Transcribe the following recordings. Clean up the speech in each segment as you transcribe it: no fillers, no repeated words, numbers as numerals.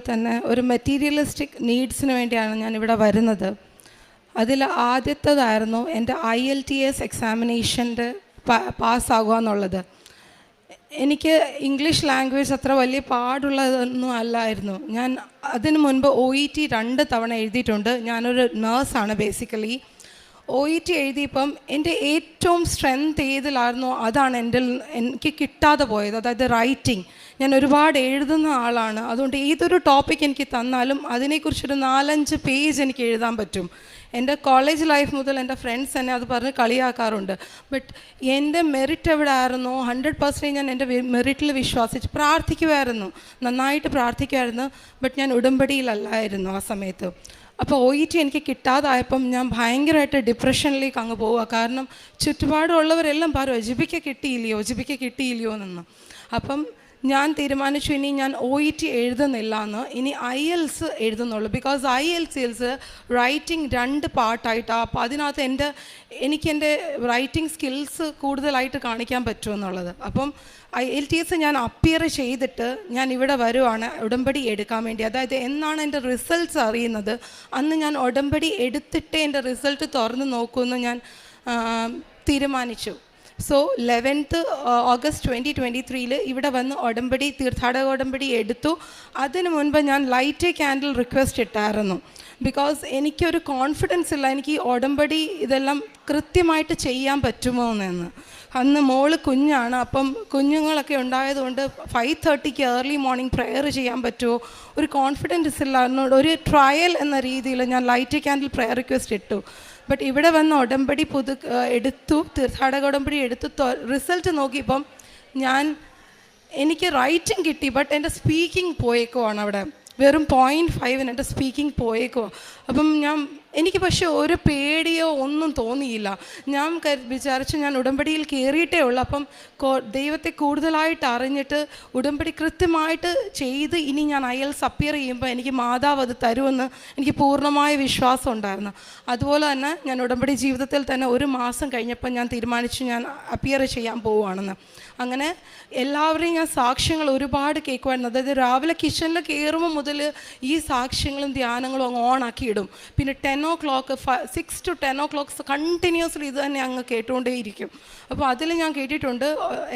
തന്നെ ഒരു മെറ്റീരിയലിസ്റ്റിക് നീഡ്സിന് വേണ്ടിയാണ് ഞാനിവിടെ വരുന്നത്. അതിൽ ആദ്യത്തേതായിരുന്നു എൻ്റെ IELTS എക്സാമിനേഷൻ്റെ പാസ്സാകുക എന്നുള്ളത്. എനിക്ക് ഇംഗ്ലീഷ് ലാംഗ്വേജ് അത്ര വലിയ പാടുള്ളതൊന്നും അല്ലായിരുന്നു. ഞാൻ അതിനു മുൻപ് OET 2 തവണ എഴുതിയിട്ടുണ്ട്. ഞാനൊരു നേഴ്സാണ് ബേസിക്കലി. OET എഴുതിയപ്പം എൻ്റെ ഏറ്റവും സ്ട്രെങ്ത് ഏതിലായിരുന്നോ അതാണ് എനിക്ക് കിട്ടാതെ പോയത്. അതായത് റൈറ്റിംഗ്. ഞാൻ ഒരുപാട് എഴുതുന്ന ആളാണ്. അതുകൊണ്ട് ഏതൊരു ടോപ്പിക് എനിക്ക് തന്നാലും അതിനെക്കുറിച്ചൊരു 4-5 പേജ് എനിക്ക് എഴുതാൻ പറ്റും. എൻ്റെ കോളേജ് ലൈഫ് മുതൽ എൻ്റെ ഫ്രണ്ട്സ് എന്നെ അത് പറഞ്ഞ് കളിയാക്കാറുണ്ട്. ബട്ട് എൻ്റെ മെറിറ്റ് എവിടെ ആയിരുന്നോ 100% ഞാൻ എൻ്റെ മെറിറ്റിൽ വിശ്വസിച്ച് പ്രാർത്ഥിക്കുമായിരുന്നു, നന്നായിട്ട് പ്രാർത്ഥിക്കുമായിരുന്നു. ബട്ട് ഞാൻ ഉടമ്പടിയിലല്ലായിരുന്നു ആ സമയത്ത്. അപ്പോൾ OET എനിക്ക് കിട്ടാതായപ്പം ഞാൻ ഭയങ്കരമായിട്ട് ഡിപ്രഷനിലേക്ക് അങ്ങ് പോവുക. കാരണം ചുറ്റുപാടുള്ളവരെല്ലാം പറയും ജിബിക്ക് കിട്ടിയില്ലയോ എന്ന്. അപ്പം ഞാൻ തീരുമാനിച്ചു ഇനി ഞാൻ OET എഴുതുന്നില്ല എന്ന്, ഇനി IELTS എഴുതുന്നുള്ളൂ. ബിക്കോസ് IELTS റൈറ്റിംഗ് 2 പാർട്ടായിട്ടാണ്. അപ്പോൾ അതിനകത്ത് എനിക്ക് എൻ്റെ റൈറ്റിംഗ് സ്കിൽസ് കൂടുതലായിട്ട് കാണിക്കാൻ പറ്റുമെന്നുള്ളത്. അപ്പം IELTS ഞാൻ അപ്പിയർ ചെയ്തിട്ട് ഞാൻ ഇവിടെ വരുവാണ് ഉടമ്പടി എടുക്കാൻ വേണ്ടി. അതായത് എന്നാണ് എൻ്റെ റിസൾട്ട്സ് അറിയുന്നത് അന്ന് ഞാൻ ഉടമ്പടി എടുത്തിട്ട് എൻ്റെ റിസൾട്ട് തുറന്ന് നോക്കുമെന്ന് ഞാൻ തീരുമാനിച്ചു. സോ 11th August 2023 ഇവിടെ വന്ന് തീർത്ഥാടക ഉടമ്പടി എടുത്തു. അതിനു മുൻപ് ഞാൻ ലൈറ്റ് ക്യാൻഡിൽ റിക്വസ്റ്റ് ഇട്ടായിരുന്നു. ബിക്കോസ് എനിക്കൊരു കോൺഫിഡൻസ് ഇല്ല എനിക്ക് ഈ ഉടമ്പടി ഇതെല്ലാം കൃത്യമായിട്ട് ചെയ്യാൻ പറ്റുമോ എന്ന്. അന്ന് മോള് കുഞ്ഞാണ്. അപ്പം കുഞ്ഞുങ്ങളൊക്കെ ഉണ്ടായതുകൊണ്ട് 5:30 ഏർലി മോർണിംഗ് പ്രെയർ ചെയ്യാൻ പറ്റുമോ, ഒരു കോൺഫിഡൻസ് ഇല്ല. ഒരു ട്രയൽ എന്ന രീതിയിൽ ഞാൻ ലൈറ്റ് ക്യാൻഡിൽ പ്രെയർ റിക്വസ്റ്റ് ഇട്ടു. ബട്ട് ഇവിടെ വന്ന് ഉടമ്പടി എടുത്തു, തീർത്ഥാടക ഉടമ്പടി എടുത്തു. റിസൾട്ട് നോക്കിയപ്പം എനിക്ക് റൈറ്റിംഗ് കിട്ടി. ബട്ട് എൻ്റെ സ്പീക്കിംഗ് പോയേക്കുവാണ്. അവിടെ വെറും 0.5 എൻ്റെ സ്പീക്കിംഗ് പോയേക്കുവാ. അപ്പം എനിക്ക് പക്ഷേ ഒരു പേടിയോ ഒന്നും തോന്നിയില്ല. ഞാൻ വിചാരിച്ചു ഞാൻ ഉടമ്പടിയിൽ കയറിയിട്ടേ ഉള്ളൂ. അപ്പം ദൈവത്തെ കൂടുതലായിട്ട് അറിഞ്ഞിട്ട് ഉടമ്പടി കൃത്യമായിട്ട് ചെയ്ത് ഇനി ഞാൻ IELTS അപ്പിയർ ചെയ്യുമ്പോൾ എനിക്ക് മാതാവ് അത് തരുമെന്ന് എനിക്ക് പൂർണ്ണമായ വിശ്വാസം ഉണ്ടായിരുന്നു. അതുപോലെ തന്നെ ഞാൻ ഉടമ്പടി ജീവിതത്തിൽ തന്നെ 1 മാസം കഴിഞ്ഞപ്പോൾ ഞാൻ തീരുമാനിച്ചു ഞാൻ അപ്പിയർ ചെയ്യാൻ പോവുകയാണെന്ന്. അങ്ങനെ എല്ലാവരെയും ഞാൻ സാക്ഷ്യങ്ങൾ ഒരുപാട് കേൾക്കുമായിരുന്നു. അതായത് രാവിലെ കിച്ചണിൽ കയറുമ്പോൾ മുതൽ ഈ സാക്ഷ്യങ്ങളും ധ്യാനങ്ങളും അങ്ങ് ഓണാക്കി ഇടും. പിന്നെ 10 o'clock 6 to 10 o'clock കണ്ടിന്യൂസ്ലി ഇത് തന്നെ അങ്ങ് കേട്ടുകൊണ്ടേയിരിക്കും. അപ്പോൾ അതിൽ ഞാൻ കേട്ടിട്ടുണ്ട്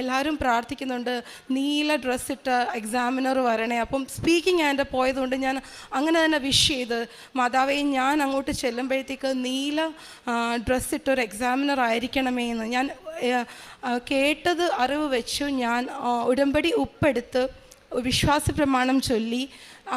എല്ലാവരും പ്രാർത്ഥിക്കുന്നുണ്ട് നീല ഡ്രസ്സിട്ട് എക്സാമിനർ വരണേ. അപ്പം സ്പീക്കിംഗ് എൻ്റെ പോയതുകൊണ്ട് ഞാൻ അങ്ങനെ തന്നെ വിഷ് ചെയ്ത് മാതാവേ ഞാൻ അങ്ങോട്ട് ചെല്ലുമ്പോഴത്തേക്ക് നീല ഡ്രസ്സിട്ടൊരു എക്സാമിനർ ആയിരിക്കണമേ എന്ന് ഞാൻ കേട്ടത് അറിവ് വെച്ചു. ഞാൻ ഉടമ്പടി ഉപ്പെടുത്ത് വിശ്വാസ പ്രമാണം ചൊല്ലി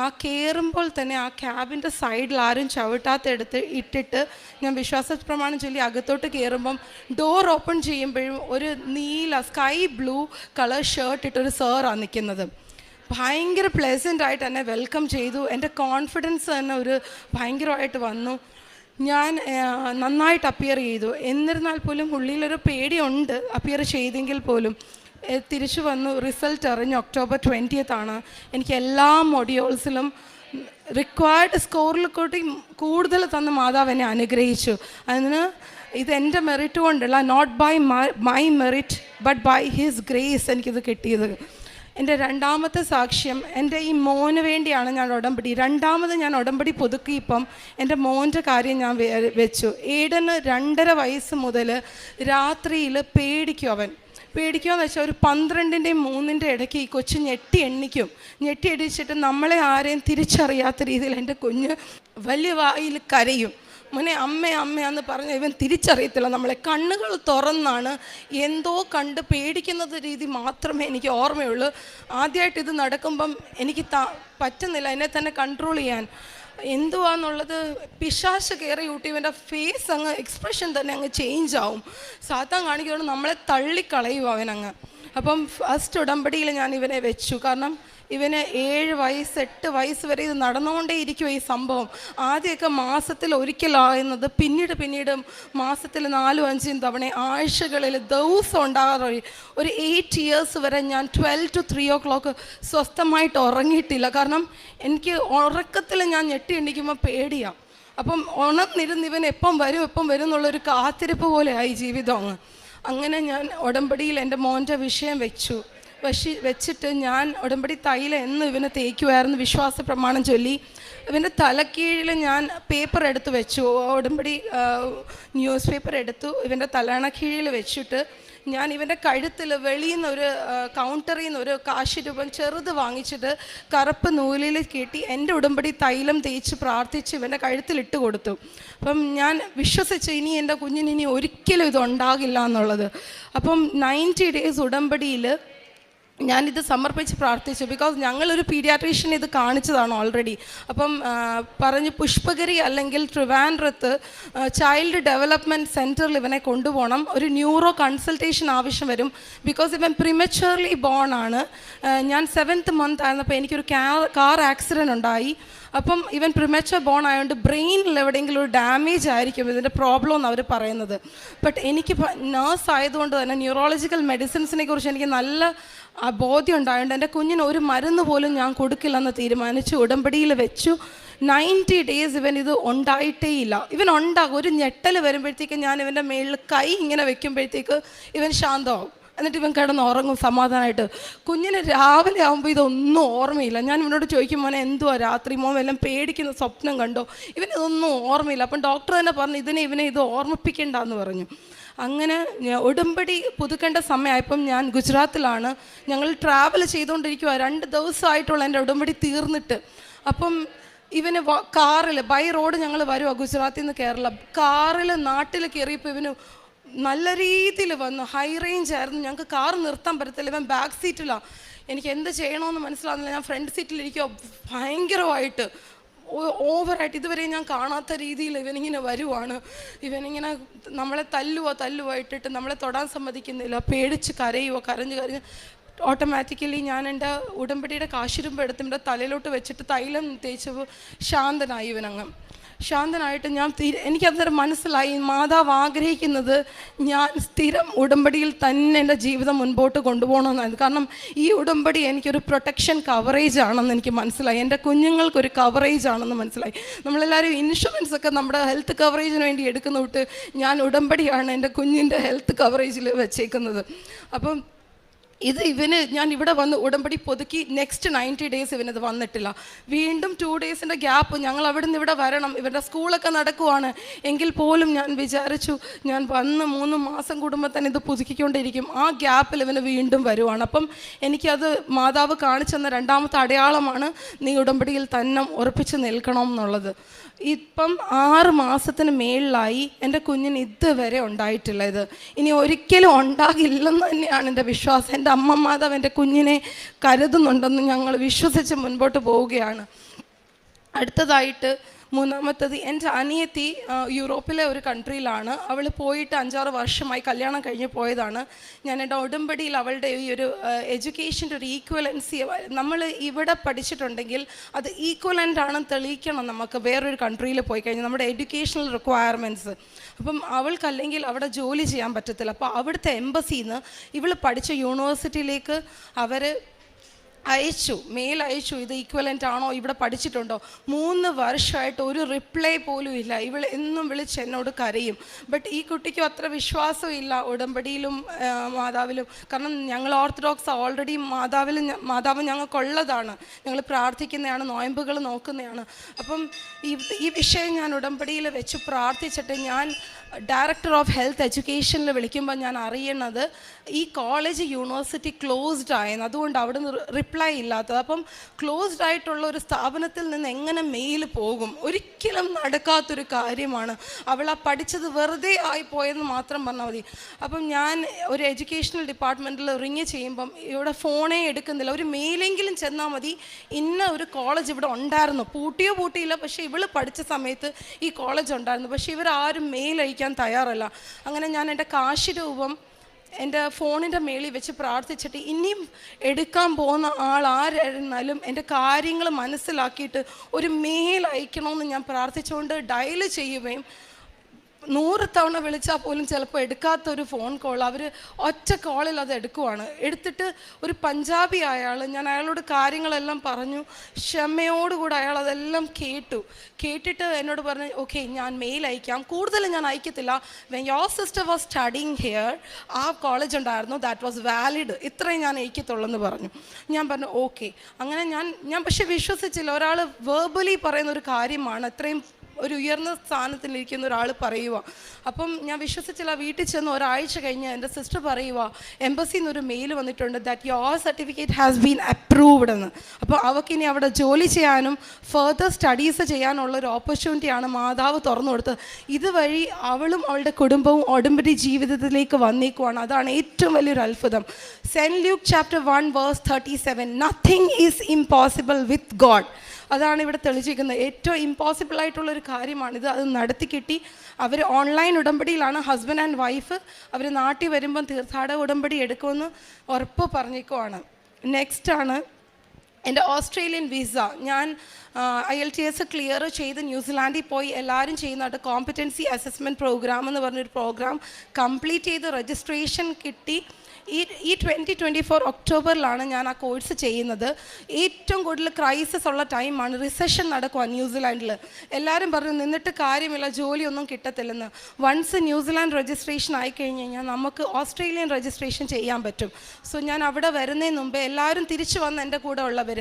ആ കയറുമ്പോൾ തന്നെ ആ ക്യാബിൻ്റെ സൈഡിൽ ആരും ചവിട്ടാത്തെടുത്ത് ഇട്ടിട്ട് ഞാൻ വിശ്വാസ പ്രമാണം ചൊല്ലി അകത്തോട്ട് കയറുമ്പം ഡോർ ഓപ്പൺ ചെയ്യുമ്പോഴും ഒരു നീല സ്കൈ ബ്ലൂ കളർ ഷർട്ട് ഇട്ടൊരു സാറാണ് നിൽക്കുന്നത്. ഭയങ്കര പ്ലെസൻ്റ് ആയിട്ട് എന്നെ വെൽക്കം ചെയ്തു. എൻ്റെ കോൺഫിഡൻസ് തന്നെ ഭയങ്കരമായിട്ട് വന്നു. ഞാൻ നന്നായിട്ട് അപ്പിയർ ചെയ്തു. എന്നിരുന്നാൽ പോലും ഉള്ളിലൊരു പേടിയുണ്ട് അപ്പിയർ ചെയ്തെങ്കിൽ പോലും. തിരിച്ചു വന്നു. റിസൾട്ട് അറിഞ്ഞു October 20th ആണ്. എനിക്ക് എല്ലാ മൊഡ്യൂൾസിലും റിക്വയർഡ് സ്കോറിൽ കൂട്ടി കൂടുതൽ തന്ന മാതാവ് എന്നെ അനുഗ്രഹിച്ചു. അതിന് ഇതെൻ്റെ മെറിറ്റ് കൊണ്ടല്ല, not by my merit but by his grace എനിക്കിത് കിട്ടിയത്. എൻ്റെ രണ്ടാമത്തെ സാക്ഷ്യം എൻ്റെ ഈ മോന് വേണ്ടിയാണ് ഞാൻ ഉടമ്പടി. രണ്ടാമത് ഞാൻ ഉടമ്പടി പുതുക്കിയപ്പം എൻ്റെ മോൻ്റെ കാര്യം ഞാൻ വെച്ചു. ഏടന് 2.5 വയസ്സ് മുതൽ രാത്രിയിൽ പേടിക്കുമെന്ന് വെച്ചാൽ ഒരു 12-ൻ്റെയും 3-ൻ്റെ ഇടയ്ക്ക് ഈ കൊച്ചു ഞെട്ടി എണ്ണിച്ചിട്ട് നമ്മളെ ആരെയും തിരിച്ചറിയാത്ത രീതിയിൽ എൻ്റെ കുഞ്ഞ് വലിയ വായിൽ കരയും. മോനെ അമ്മയാന്ന് പറഞ്ഞ് ഇവൻ തിരിച്ചറിയത്തില്ല നമ്മളെ. കണ്ണുകൾ തുറന്നാണ് എന്തോ കണ്ട് പേടിക്കുന്നത് രീതി മാത്രമേ എനിക്ക് ഓർമ്മയുള്ളൂ. ആദ്യമായിട്ട് ഇത് നടക്കുമ്പം എനിക്ക് പറ്റുന്നില്ല എന്നെ തന്നെ കൺട്രോൾ ചെയ്യാൻ. എന്തുവാന്നുള്ളത് പിശാച് കയറി യൂട്യൂബിൻ്റെ ഫേസ് അങ്ങ് എക്സ്പ്രഷൻ തന്നെ അങ്ങ് ചേഞ്ച് ആവും. സാത്താൻ കാണിക്കുകൊണ്ട് നമ്മളെ തള്ളിക്കളയും അവനങ്ങ്. അപ്പം ഫസ്റ്റ് ഉടമ്പടിയിൽ ഞാൻ ഇവനെ വെച്ചു. കാരണം ഇവന് 7 വയസ്സ് 8 വയസ്സ് വരെ ഇത് നടന്നുകൊണ്ടേ ഇരിക്കും ഈ സംഭവം. ആദ്യമൊക്കെ മാസത്തിൽ ഒരിക്കലാകുന്നത് പിന്നീട് മാസത്തിൽ 4-5 തവണ ആഴ്ചകളിൽ ദിവസം ഉണ്ടാകാറ്. ഒരു 8 years വരെ ഞാൻ 12 to 3 o'clock സ്വസ്ഥമായിട്ട് ഉറങ്ങിയിട്ടില്ല. കാരണം എനിക്ക് ഉറക്കത്തിൽ ഞാൻ ഞെട്ടി എണ്ണിക്കുമ്പോൾ പേടിയാണ്. അപ്പം ഉണർന്നിരുന്ന് ഇവൻ എപ്പം വരും എന്നുള്ളൊരു കാത്തിരിപ്പ് പോലെയായി ജീവിതം. അങ്ങനെ ഞാൻ ഉടമ്പടിയിൽ എൻ്റെ മോൻ്റെ വിഷയം വെച്ചു. വെച്ചിട്ട് ഞാൻ ഉടമ്പടി തൈലം എന്ന് ഇവനെ തേക്കുമായിരുന്നു, വിശ്വാസ പ്രമാണം ചൊല്ലി. ഇവൻ്റെ തലക്കീഴിൽ ഞാൻ പേപ്പർ എടുത്ത് വെച്ചു, ഉടമ്പടി ന്യൂസ് പേപ്പർ എടുത്തു ഇവൻ്റെ തലണക്കീഴിൽ വെച്ചിട്ട് ഞാൻ ഇവൻ്റെ കഴുത്തിൽ വെളിയിൽ നിന്ന് ഒരു കൗണ്ടറിൽ നിന്ന് ഒരു കാശ് രൂപം ചെറുത് വാങ്ങിച്ചിട്ട് കറുപ്പ് നൂലിൽ കെട്ടി എൻ്റെ ഉടമ്പടി തൈലം തേച്ച് പ്രാർത്ഥിച്ച് ഇവൻ്റെ കഴുത്തിലിട്ട് കൊടുത്തു. അപ്പം ഞാൻ വിശ്വസിച്ച് ഇനി എൻ്റെ കുഞ്ഞിന് ഇനി ഒരിക്കലും ഇതുണ്ടാകില്ല എന്നുള്ളത്. അപ്പം 90 days ഉടമ്പടിയിൽ ഞാനിത് സമർപ്പിച്ച് പ്രാർത്ഥിച്ചു. ബിക്കോസ് ഞങ്ങളൊരു പീഡിയാട്രീഷ്യൻ ഇത് കാണിച്ചതാണ് ഓൾറെഡി. അപ്പം പറഞ്ഞ് പുഷ്പഗിരി അല്ലെങ്കിൽ ട്രിവാൻഡ്രത്ത് ചൈൽഡ് ഡെവലപ്മെൻറ്റ് സെൻറ്ററിൽ ഇവനെ കൊണ്ടുപോകണം, ഒരു ന്യൂറോ കൺസൾട്ടേഷൻ ആവശ്യം വരും. ബിക്കോസ് ഇവൻ പ്രിമച്വർലി ബോൺ ആണ്. ഞാൻ 7th month ആയിരുന്നപ്പോൾ എനിക്കൊരു കാർ ആക്സിഡൻറ്റ് ഉണ്ടായി. അപ്പം ഇവൻ പ്രിമച്വർ ബോൺ ആയതുകൊണ്ട് ബ്രെയിനിൽ എവിടെയെങ്കിലും ഒരു ഡാമേജ് ആയിരിക്കും ഇതിൻ്റെ പ്രോബ്ലം എന്ന് അവർ പറയുന്നത്. ബട്ട് എനിക്ക് നേഴ്സ് ആയതുകൊണ്ട് തന്നെ ന്യൂറോളജിക്കൽ മെഡിസിൻസിനെ കുറിച്ച് എനിക്ക് നല്ല ബോധ്യം ഉണ്ടായതുകൊണ്ട് എൻ്റെ കുഞ്ഞിന് ഒരു മരുന്ന് പോലും ഞാൻ കൊടുക്കില്ലെന്ന് തീരുമാനിച്ചു, ഉടമ്പടിയിൽ വെച്ചു. 90 days ഇവൻ ഇത് ഉണ്ടായിട്ടേ ഇല്ല. ഇവൻ ഉണ്ടാകും, ഒരു ഞെട്ടൽ വരുമ്പോഴത്തേക്ക് ഞാൻ ഇവൻ്റെ മേളിൽ കൈ ഇങ്ങനെ വെക്കുമ്പോഴത്തേക്ക് ഇവൻ ശാന്തമാവും. എന്നിട്ട് ഇവൻ കിടന്ന് ഉറങ്ങും സമാധാനമായിട്ട്. കുഞ്ഞിന് രാവിലെ ആകുമ്പോൾ ഇതൊന്നും ഓർമ്മയില്ല. ഞാൻ ഇവനോട് ചോദിക്കും, മോനെ എന്തുവാ രാത്രി, മോൻ എല്ലാം പേടിക്കുന്ന സ്വപ്നം കണ്ടോ? ഇവനിതൊന്നും ഓർമ്മയില്ല. അപ്പം ഡോക്ടർ തന്നെ പറഞ്ഞു ഇവനെ ഇത് ഓർമ്മിപ്പിക്കണ്ടെന്ന് പറഞ്ഞു. അങ്ങനെ ഉടമ്പടി പുതുക്കേണ്ട സമയമായപ്പം ഞാൻ ഗുജറാത്തിലാണ്, ഞങ്ങൾ ട്രാവൽ ചെയ്തുകൊണ്ടിരിക്കുക. 2 ദിവസമായിട്ടുള്ള എൻ്റെ ഉടമ്പടി തീർന്നിട്ട്. അപ്പം ഇവന് കാറിൽ ബൈ റോഡ് ഞങ്ങൾ വരുവാ ഗുജറാത്തിൽ നിന്ന് കേരള. കാറിൽ നാട്ടിൽ കയറിയപ്പോൾ ഇവന് നല്ല രീതിയിൽ വന്നു. ഹൈ റേഞ്ച് ആയിരുന്നു, ഞങ്ങൾക്ക് കാർ നിർത്താൻ പറ്റത്തില്ല. ഇവൻ ബാക്ക് സീറ്റിലാണ്. എനിക്ക് എന്ത് ചെയ്യണമെന്ന് മനസ്സിലാകുന്നില്ല. ഞാൻ ഫ്രണ്ട് സീറ്റിലിരിക്കുക. ഭയങ്കരമായിട്ട് ഓവറായിട്ട് ഇതുവരെ ഞാൻ കാണാത്ത രീതിയിൽ ഇവനിങ്ങനെ വരുവാണ്. ഇവനിങ്ങനെ നമ്മളെ തല്ലുവോ ഇട്ടിട്ട് നമ്മളെ തൊടാൻ സമ്മതിക്കുന്നില്ല. പേടിച്ച് കരഞ്ഞ് ഓട്ടോമാറ്റിക്കലി ഞാൻ എൻ്റെ ഉടമ്പടിയുടെ കാശിരുമ്പ് എടുത്ത് എൻ്റെ തലയിലോട്ട് വെച്ചിട്ട് തൈലം തേച്ചപ്പോൾ ശാന്തനായി ഇവനങ്ങ്. ശാന്തനായിട്ട് എനിക്കതൊരു മനസ്സിലായി, മാതാവ് ആഗ്രഹിക്കുന്നത് ഞാൻ സ്ഥിരം ഉടമ്പടിയിൽ തന്നെ എൻ്റെ ജീവിതം മുൻപോട്ട് കൊണ്ടുപോകണമെന്നായിരുന്നു. കാരണം ഈ ഉടമ്പടി എനിക്കൊരു പ്രൊട്ടക്ഷൻ കവറേജ് ആണെന്ന് എനിക്ക് മനസ്സിലായി, എൻ്റെ കുഞ്ഞുങ്ങൾക്കൊരു കവറേജ് ആണെന്ന് മനസ്സിലായി. നമ്മളെല്ലാവരും ഇൻഷുറൻസ് ഒക്കെ നമ്മുടെ ഹെൽത്ത് കവറേജിന് വേണ്ടി എടുക്കുന്ന തൊട്ട് ഞാൻ ഉടമ്പടിയാണ് എൻ്റെ കുഞ്ഞിൻ്റെ ഹെൽത്ത് കവറേജിൽ വെച്ചേക്കുന്നത്. അപ്പം ഞാൻ ഇവിടെ വന്ന് ഉടമ്പടി പുതുക്കി നെക്സ്റ്റ് 90 days ഇവനത് വന്നിട്ടില്ല. വീണ്ടും 2 days ഗ്യാപ്പ്. ഞങ്ങൾ അവിടെ നിന്ന് ഇവിടെ വരണം, ഇവരുടെ സ്കൂളൊക്കെ നടക്കുവാണ്. എങ്കിൽ പോലും ഞാൻ വിചാരിച്ചു ഞാൻ വന്ന് 3 മാസം കൂടുമ്പോൾ തന്നെ ഇത് പുതുക്കിക്കൊണ്ടിരിക്കും. ആ ഗ്യാപ്പിൽ ഇവന് വീണ്ടും വരുവാണ്. അപ്പം എനിക്കത് മാതാവ് കാണിച്ചെന്ന 2ാമത്തെ അടയാളമാണ് നീ ഉടമ്പടിയിൽ തന്നെ ഉറപ്പിച്ച് നിൽക്കണം എന്നുള്ളത്. ഇപ്പം 6 മാസത്തിന് മേളിലായി എൻ്റെ കുഞ്ഞിന് ഇതുവരെ ഉണ്ടായിട്ടില്ല. ഇത് ഇനി ഒരിക്കലും ഉണ്ടാകില്ലെന്ന് തന്നെയാണ് എൻ്റെ വിശ്വാസം. എൻ്റെ അമ്മ മാതാവ് എൻ്റെ കുഞ്ഞിനെ കരുതുന്നുണ്ടെന്ന് ഞങ്ങൾ വിശ്വസിച്ച് മുൻപോട്ട് പോവുകയാണ്. അടുത്തതായിട്ട് 3ാമത്തത്, എൻ്റെ അനിയത്തി യൂറോപ്പിലെ ഒരു കൺട്രിയിലാണ്. അവൾ പോയിട്ട് 5-6 വർഷമായി, കല്യാണം കഴിഞ്ഞ് പോയതാണ്. ഞാൻ എൻ്റെ ഉടമ്പടിയിൽ അവളുടെ ഈ ഒരു എഡ്യൂക്കേഷൻ്റെ ഒരു ഈക്വലൻസി, നമ്മൾ ഇവിടെ പഠിച്ചിട്ടുണ്ടെങ്കിൽ അത് ഈക്വലൻ്റ് ആണെന്ന് തെളിയിക്കണം നമുക്ക് വേറൊരു കൺട്രിയിൽ പോയി കഴിഞ്ഞാൽ നമ്മുടെ എഡ്യൂക്കേഷണൽ റിക്വയർമെൻറ്റ്സ്. അപ്പം അവൾക്കല്ലെങ്കിൽ അവിടെ ജോലി ചെയ്യാൻ പറ്റത്തില്ല. അപ്പോൾ അവിടുത്തെ എംബസിയിൽ നിന്ന് ഇവൾ പഠിച്ച യൂണിവേഴ്സിറ്റിയിലേക്ക് അവർ മെയിൽ അയച്ചു, ഇത് ഈക്വലൻ്റ് ആണോ, ഇവിടെ പഠിച്ചിട്ടുണ്ടോ. 3 വർഷമായിട്ട് ഒരു റിപ്ലൈ പോലും ഇല്ല. ഇവൾ എന്നും വിളിച്ച് എന്നോട് കരയും. ബട്ട് ഈ കുട്ടിക്കും അത്ര വിശ്വാസവും ഇല്ല ഉടമ്പടിയിലും മാതാവിലും. കാരണം ഞങ്ങൾ ഓർത്തഡോക്സ് ഓൾറെഡി മാതാവ് ഞങ്ങൾക്കുള്ളതാണ്, ഞങ്ങൾ പ്രാർത്ഥിക്കുന്നതാണ്, നോയമ്പുകൾ നോക്കുന്നതാണ്. അപ്പം ഈ വിഷയം ഞാൻ ഉടമ്പടിയിൽ വെച്ച് പ്രാർത്ഥിച്ചിട്ട് ഞാൻ ഡയറക്ടർ ഓഫ് ഹെൽത്ത് എഡ്യൂക്കേഷനിൽ വിളിക്കുമ്പോൾ ഞാൻ അറിയണത് ഈ കോളേജ് യൂണിവേഴ്സിറ്റി ക്ലോസ്ഡ് ആയെന്ന്. അതുകൊണ്ട് അവിടെ നിന്ന് റിപ്ലൈ ഇല്ലാത്തത്. അപ്പം ക്ലോസ്ഡ് ആയിട്ടുള്ള ഒരു സ്ഥാപനത്തിൽ നിന്ന് എങ്ങനെ മെയിൽ പോകും? ഒരിക്കലും നടക്കാത്തൊരു കാര്യമാണ്. അവൾ ആ പഠിച്ചത് വെറുതെ ആയിപ്പോയെന്ന് മാത്രം പറഞ്ഞാൽ മതി. അപ്പം ഞാൻ ഒരു എഡ്യൂക്കേഷണൽ ഡിപ്പാർട്ട്മെൻറ്റിൽ റിങ് ചെയ്യുമ്പം ഇവിടെ ഫോണേ എടുക്കുന്നില്ല. ഒരു മെയിലെങ്കിലും ചെന്നാൽ മതി, ഇന്ന ഒരു കോളേജ് ഇവിടെ ഉണ്ടായിരുന്നു, പൂട്ടിയില്ല, പക്ഷേ ഇവൾ പഠിച്ച സമയത്ത് ഈ കോളേജ് ഉണ്ടായിരുന്നു. പക്ഷേ ഇവരാരും മെയിൽ അയക്കാൻ തയ്യാറല്ല. അങ്ങനെ ഞാൻ എൻ്റെ കാശ് രൂപം എൻ്റെ ഫോണിൻ്റെ മേളിൽ വെച്ച് പ്രാർത്ഥിച്ചിട്ട് ഇനിയും എടുക്കാൻ പോകുന്ന ആരായിരുന്നാലും എൻ്റെ കാര്യങ്ങൾ മനസ്സിലാക്കിയിട്ട് ഒരു മെയിൽ അയക്കണമെന്ന് ഞാൻ പ്രാർത്ഥിച്ചുകൊണ്ട് ഡയൽ ചെയ്യുകയും 100 തവണ വിളിച്ചാൽ പോലും ചിലപ്പോൾ എടുക്കാത്തൊരു ഫോൺ കോൾ അവർ ഒറ്റ കോളിൽ അത് എടുക്കുവാണ്. എടുത്തിട്ട് ഒരു പഞ്ചാബി അയാൾ, ഞാൻ അയാളോട് കാര്യങ്ങളെല്ലാം പറഞ്ഞു, ക്ഷമയോടുകൂടി അയാൾ അതെല്ലാം കേട്ടിട്ട് എന്നോട് പറഞ്ഞു, ഓക്കെ ഞാൻ മെയിൽ അയക്കാം, കൂടുതൽ ഞാൻ അയക്കത്തില്ല, when your sister was studying here ആ കോളേജ് ഉണ്ടായിരുന്നു, ദാറ്റ് വാസ് വാലിഡ്, ഇത്രയും ഞാൻ അയക്കത്തുള്ളൂ എന്ന് പറഞ്ഞു. ഞാൻ പറഞ്ഞു ഓക്കെ. അങ്ങനെ ഞാൻ പക്ഷെ വിശ്വസിച്ചില്ല, ഒരാൾ വേർബലി പറയുന്ന ഒരു കാര്യമാണ് ഇത്രയും ഒരു ഉയർന്ന സ്ഥാനത്തിലിരിക്കുന്ന ഒരാൾ പറയുക. അപ്പം ഞാൻ വിശ്വസിച്ചില്ല. വീട്ടിൽ ചെന്ന് ഒരാഴ്ച കഴിഞ്ഞ് എൻ്റെ സിസ്റ്റർ പറയുക, എംബസിയിൽ നിന്ന് ഒരു മെയിൽ വന്നിട്ടുണ്ട്, that your certificate has been approved എന്ന്. അപ്പോൾ അവൾക്കിനി അവിടെ ജോലി ചെയ്യാനും ഫർദർ സ്റ്റഡീസ് ചെയ്യാനുള്ളൊരു ഓപ്പർച്യൂണിറ്റിയാണ് മാതാവ് തുറന്നു കൊടുത്തത്. ഇതുവഴി അവളും അവളുടെ കുടുംബവും ഉടമ്പടി ജീവിതത്തിലേക്ക് വന്നേക്കുവാണ്. അതാണ് ഏറ്റവും വലിയൊരു അത്ഭുതം. Saint Luke chapter 1:37, nothing is impossible with God. അതാണ് ഇവിടെ തെളിയിച്ചിരിക്കുന്നത്. ഏറ്റവും ഇമ്പോസിബിൾ ആയിട്ടുള്ളൊരു കാര്യമാണിത്. അത് നടത്തി കിട്ടി. അവർ ഓൺലൈൻ ഉടമ്പടിയിലാണ്, ഹസ്ബൻഡ് ആൻഡ് വൈഫ്. അവർ നാട്ടിൽ വരുമ്പം തീർത്ഥാടക ഉടമ്പടി എടുക്കുമെന്ന് ഉറപ്പ് പറഞ്ഞേക്കുവാണ്. നെക്സ്റ്റാണ് എൻ്റെ ഓസ്ട്രേലിയൻ വിസ. ഞാൻ IELTS ക്ലിയർ ചെയ്ത് ന്യൂസിലാൻഡിൽ പോയി എല്ലാവരും ചെയ്യുന്നതായിട്ട് കോമ്പറ്റൻസി അസസ്മെൻറ്റ് പ്രോഗ്രാം എന്ന് പറഞ്ഞൊരു പ്രോഗ്രാം കംപ്ലീറ്റ് ചെയ്ത് രജിസ്ട്രേഷൻ കിട്ടി. ഈ 2024 ഒക്ടോബറിലാണ് ഞാൻ ആ കോഴ്സ് ചെയ്യുന്നത്. ഏറ്റവും കൂടുതൽ ക്രൈസിസ് ഉള്ള ടൈമാണ്, റിസഷൻ നടക്കുക ന്യൂസിലാൻഡിൽ. എല്ലാവരും പറഞ്ഞു നിന്നിട്ട് കാര്യമില്ല, ജോലിയൊന്നും കിട്ടത്തില്ലെന്ന്. വൺസ് ന്യൂസിലാൻഡ് രജിസ്ട്രേഷൻ ആയിക്കഴിഞ്ഞ് കഴിഞ്ഞാൽ നമുക്ക് ഓസ്ട്രേലിയൻ രജിസ്ട്രേഷൻ ചെയ്യാൻ പറ്റും. സോ ഞാൻ അവിടെ വരുന്നതിന് മുമ്പേ എല്ലാവരും തിരിച്ചു വന്ന് എൻ്റെ കൂടെ ഉള്ളവർ.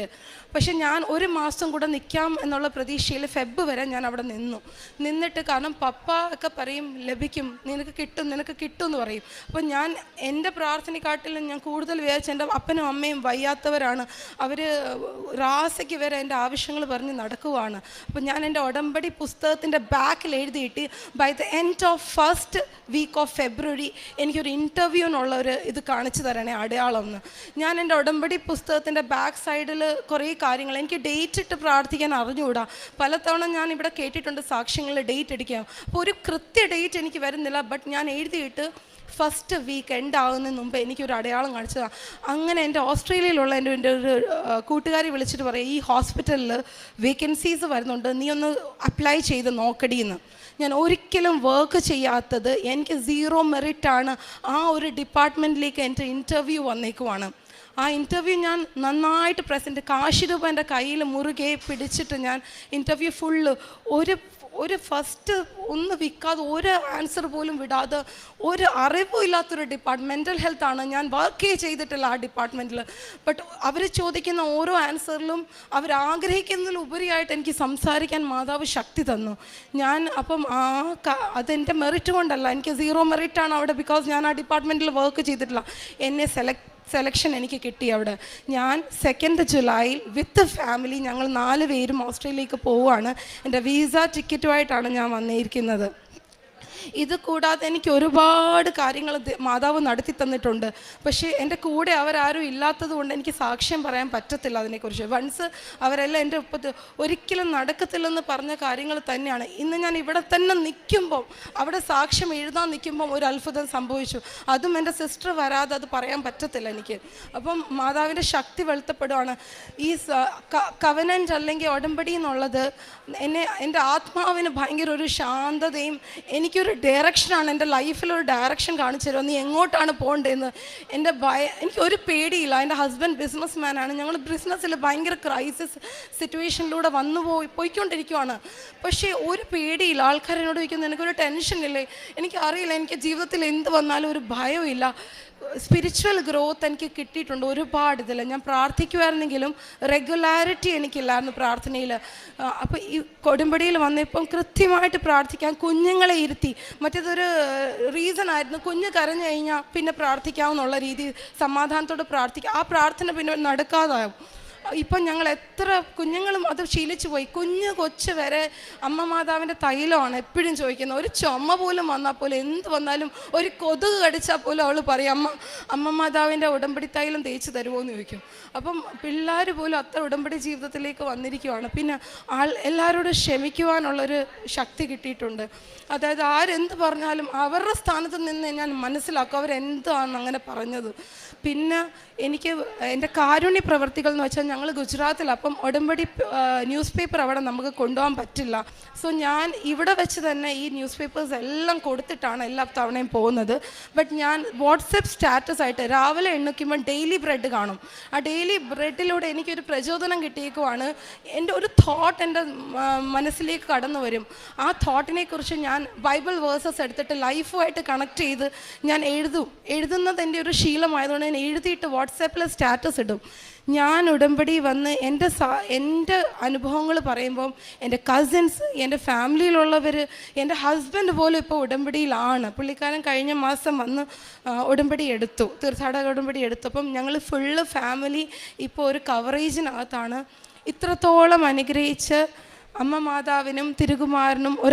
പക്ഷെ ഞാൻ 1 മാസം കൂടെ നിൽക്കാം എന്നുള്ള പ്രതീക്ഷയിൽ ഫെബ് വരെ ഞാൻ അവിടെ നിന്നിട്ട്, കാരണം പപ്പ ഒക്കെ പറയും ലഭിക്കും, നിനക്ക് കിട്ടും എന്ന് പറയും. അപ്പം ഞാൻ എൻ്റെ പ്രാർത്ഥനയെക്കാട്ടിലും ഞാൻ കൂടുതൽ വിചാരിച്ച എൻ്റെ അപ്പനും അമ്മയും വയ്യാത്തവരാണ്, അവർ റാസയ്ക്ക് വരെ എൻ്റെ ആവശ്യങ്ങൾ പറഞ്ഞ് നടക്കുവാണ്. അപ്പം ഞാൻ എൻ്റെ ഉടമ്പടി പുസ്തകത്തിൻ്റെ ബാക്കിൽ എഴുതിയിട്ട് by the end of first week of February എനിക്കൊരു ഇൻ്റർവ്യൂവിനുള്ളൊരു ഇത് കാണിച്ചു തരണേ അടയാളം എന്ന്. ഞാൻ എൻ്റെ ഉടമ്പടി പുസ്തകത്തിൻ്റെ ബാക്ക് സൈഡിൽ കുറേ കാര്യങ്ങൾ, എനിക്ക് ഡേറ്റ് ഇട്ട് പ്രാർത്ഥിക്കാൻ അറിഞ്ഞുകൂടാ. പലതവണ ഞാൻ ഇവിടെ കേട്ടിട്ടുണ്ട് സാക്ഷ്യങ്ങളിൽ ഡേറ്റ് അടിക്കാം. അപ്പോൾ ഒരു കൃത്യ ഡേറ്റ് എനിക്ക് വരുന്നില്ല. ബട്ട് ഞാൻ എഴുതിയിട്ട് ഫസ്റ്റ് വീക്ക് എൻഡ് ആകുന്നതിന് മുമ്പ് എനിക്കൊരു അടയാളം കാണിച്ചതാണ്. അങ്ങനെ എൻ്റെ ഓസ്ട്രേലിയയിലുള്ള എൻ്റെ ഒരു കൂട്ടുകാരി വിളിച്ചിട്ട് പറയും, ഈ ഹോസ്പിറ്റലിൽ വേക്കൻസീസ് വരുന്നുണ്ട്, നീ ഒന്ന് അപ്ലൈ ചെയ്ത് നോക്കടിയെന്ന്. ഞാൻ ഒരിക്കലും വർക്ക് ചെയ്യാത്തത്, എനിക്ക് 0 മെറിറ്റാണ്. ആ ഒരു ഡിപ്പാർട്ട്മെൻറ്റിലേക്ക് എൻ്റെ ഇൻ്റർവ്യൂ വന്നേക്കുവാണ്. ആ ഇൻ്റർവ്യൂ ഞാൻ നന്നായിട്ട് പ്രസൻറ്റ്, കാശ് രൂപ എൻ്റെ കയ്യിൽ മുറുകെ പിടിച്ചിട്ട് ഞാൻ ഇൻ്റർവ്യൂ ഫുള്ള് ഒരു ഫസ്റ്റ് ഒന്ന് വിൽക്കാതെ, ഒരു ആൻസർ പോലും വിടാതെ, ഒരു അറിവും ഇല്ലാത്തൊരു ഡിപ്പാർട്ട്മെൻറ്റ്, മെൻ്റൽ ഹെൽത്താണ്, ഞാൻ വർക്കേ ചെയ്തിട്ടില്ല ആ ഡിപ്പാർട്ട്മെൻറ്റിൽ. ബട്ട് അവർ ചോദിക്കുന്ന ഓരോ ആൻസറിലും അവരാഗ്രഹിക്കുന്നതിലുപരിയായിട്ട് എനിക്ക് സംസാരിക്കാൻ മാതാവ് ശക്തി തന്നു. ഞാൻ അപ്പം അതെൻ്റെ മെറിറ്റ് കൊണ്ടല്ല, എനിക്ക് 0 മെറിറ്റാണ് അവിടെ, ബിക്കോസ് ഞാൻ ആ ഡിപ്പാർട്ട്മെൻറ്റിൽ വർക്ക് ചെയ്തിട്ടില്ല. എന്നെ സെലക്ഷൻ എനിക്ക് കിട്ടി അവിടെ. ഞാൻ 2 ജൂലൈയിൽ വിത്ത് ഫാമിലി ഞങ്ങൾ 4 പേരും ഓസ്ട്രേലിയയിലേക്ക് പോവുകയാണ്. എൻ്റെ വിസ ടിക്കറ്റുമായിട്ടാണ് ഞാൻ വന്നിരിക്കുന്നത്. ഇത് കൂടാതെ എനിക്ക് ഒരുപാട് കാര്യങ്ങൾ മാതാവ് നടത്തി തന്നിട്ടുണ്ട്. പക്ഷേ എൻ്റെ കൂടെ അവരാരും ഇല്ലാത്തത് കൊണ്ട് എനിക്ക് സാക്ഷ്യം പറയാൻ പറ്റത്തില്ല അതിനെക്കുറിച്ച്. വൺസ് അവരെല്ലാം എൻ്റെ ഒപ്പത്ത് ഒരിക്കലും നടക്കത്തില്ലെന്ന് പറഞ്ഞ കാര്യങ്ങൾ തന്നെയാണ്. ഇന്ന് ഞാൻ ഇവിടെ തന്നെ നിൽക്കുമ്പം, അവിടെ സാക്ഷ്യം എഴുതാൻ നിൽക്കുമ്പം ഒരു അത്ഭുതം സംഭവിച്ചു. അതും എൻ്റെ സിസ്റ്റർ വരാതെ അത് പറയാൻ പറ്റത്തില്ല എനിക്ക്. അപ്പം മാതാവിൻ്റെ ശക്തി വെളുത്തപ്പെടുകയാണ്. ഈ കവനൻ്റ് അല്ലെങ്കിൽ ഉടമ്പടി എന്നുള്ളത് എൻ്റെ ആത്മാവിന് ഭയങ്കര ഒരു ശാന്തതയും എനിക്കൊരു ഡയറക്ഷനാണ്. എൻ്റെ ലൈഫിലൊരു ഡയറക്ഷൻ കാണിച്ചു തരുമോ, നീ എങ്ങോട്ടാണ് പോകേണ്ടതെന്ന്. എനിക്കൊരു പേടിയില്ല. എൻ്റെ ഹസ്ബൻഡ് ബിസിനസ് മാനാണ്. ഞങ്ങൾ ബിസിനസ്സിൽ ഭയങ്കര ക്രൈസിസ് സിറ്റുവേഷനിലൂടെ പോയിക്കൊണ്ടിരിക്കുവാണ്. പക്ഷേ ഒരു പേടിയില്ല. ആൾക്കാരെന്നോട് ചോദിക്കുന്നത് എനിക്കൊരു ടെൻഷനില്ലേ, എനിക്കറിയില്ല, എനിക്ക് ജീവിതത്തിൽ എന്ത് വന്നാലും ഒരു ഭയമില്ല. സ്പിരിച്വൽ ഗ്രോത്ത് എനിക്ക് കിട്ടിയിട്ടുണ്ട് ഒരുപാട് ഇതിൽ. ഞാൻ പ്രാർത്ഥിക്കുമായിരുന്നെങ്കിലും റെഗുലാരിറ്റി എനിക്കില്ലായിരുന്നു പ്രാർത്ഥനയിൽ. അപ്പോൾ ഈ കൊടുമ്പടിയിൽ വന്നപ്പം കൃത്യമായിട്ട് പ്രാർത്ഥിക്കാൻ കുഞ്ഞുങ്ങളെ ഇരുത്തി. മറ്റേതൊരു റീസൺ ആയിരുന്നു, കുഞ്ഞ് കരഞ്ഞു കഴിഞ്ഞാൽ പിന്നെ പ്രാർത്ഥിക്കാമെന്നുള്ള രീതി സമാധാനത്തോടെ പ്രാർത്ഥിക്കുക. ആ പ്രാർത്ഥന പിന്നെ നടക്കാതാവും. ഇപ്പം ഞങ്ങൾ എത്ര കുഞ്ഞുങ്ങളും അത് ശീലിച്ചു പോയി. കൊച്ച് വരെ അമ്മ മാതാവിൻ്റെ തൈലമാണ് എപ്പോഴും ചോദിക്കുന്നത്. ഒരു ചുമ പോലും വന്നാൽ പോലും, എന്ത് വന്നാലും, ഒരു കൊതുക് കടിച്ചാൽ പോലും അവൾ പറയും, അമ്മ മാതാവിൻ്റെ ഉടമ്പടി തൈലം തേച്ച് തരുമോ എന്ന് ചോദിക്കും. അപ്പം പിള്ളേർ പോലും അത്ര ഉടമ്പടി ജീവിതത്തിലേക്ക് വന്നിരിക്കുവാണ്. പിന്നെ എല്ലാവരോടും ക്ഷമിക്കുവാനുള്ളൊരു ശക്തി കിട്ടിയിട്ടുണ്ട്. അതായത് ആരെന്ത് പറഞ്ഞാലും അവരുടെ സ്ഥാനത്ത് നിന്ന് ഞാൻ മനസ്സിലാക്കും അവരെന്താണ് അങ്ങനെ പറഞ്ഞത്. പിന്നെ എനിക്ക് എൻ്റെ കാരുണ്യ പ്രവർത്തികൾ എന്ന് വെച്ചാൽ ഞങ്ങൾ ഗുജറാത്തിൽ, അപ്പം ഉടമ്പടി ന്യൂസ് പേപ്പർ അവിടെ നമുക്ക് കൊണ്ടുപോകാൻ പറ്റില്ല. സോ ഞാൻ ഇവിടെ വെച്ച് തന്നെ ഈ ന്യൂസ് പേപ്പേഴ്സ് എല്ലാം കൊടുത്തിട്ടാണ് എല്ലാ തവണയും പോകുന്നത്. ബട്ട് ഞാൻ വാട്സപ്പ് സ്റ്റാറ്റസ് ആയിട്ട് രാവിലെ എണ്ണിക്കുമ്പോൾ ഡെയിലി ബ്രെഡ് കാണും. ആ ഡെയിലി ബ്രെഡിലൂടെ എനിക്കൊരു പ്രചോദനം കിട്ടിയേക്കുവാണ്. എൻ്റെ ഒരു തോട്ട് എൻ്റെ മനസ്സിലേക്ക് കടന്നു വരും. ആ തോട്ടിനെ കുറിച്ച് ഞാൻ ബൈബിൾ വേഴ്സസ് എടുത്തിട്ട് ലൈഫുമായിട്ട് കണക്ട് ചെയ്ത് ഞാൻ എഴുതുന്നത് എൻ്റെ ഒരു ശീലമായതുകൊണ്ട് ഞാൻ എഴുതിയിട്ട് വാട്സാപ്പിൽ സ്റ്റാറ്റസ് ഇടും. ഞാൻ ഉടമ്പടി വന്ന് എൻ്റെ അനുഭവങ്ങൾ പറയുമ്പം എൻ്റെ കസിൻസ്, എൻ്റെ ഫാമിലിയിലുള്ളവർ, എൻ്റെ ഹസ്ബൻഡ് പോലും ഇപ്പോൾ ഉടമ്പടിയിലാണ്. പുള്ളിക്കാരൻ കഴിഞ്ഞ മാസം വന്ന് ഉടമ്പടി എടുത്തു, തീർത്ഥാടക ഉടമ്പടി എടുത്തു. അപ്പം ഞങ്ങൾ ഫുള്ള് ഫാമിലി ഇപ്പോൾ ഒരു കവറേജിനകത്താണ്. ഇത്രത്തോളം അനുഗ്രഹിച്ച് അമ്മ മാതാവിനും തിരുകുമാരനും ഒരു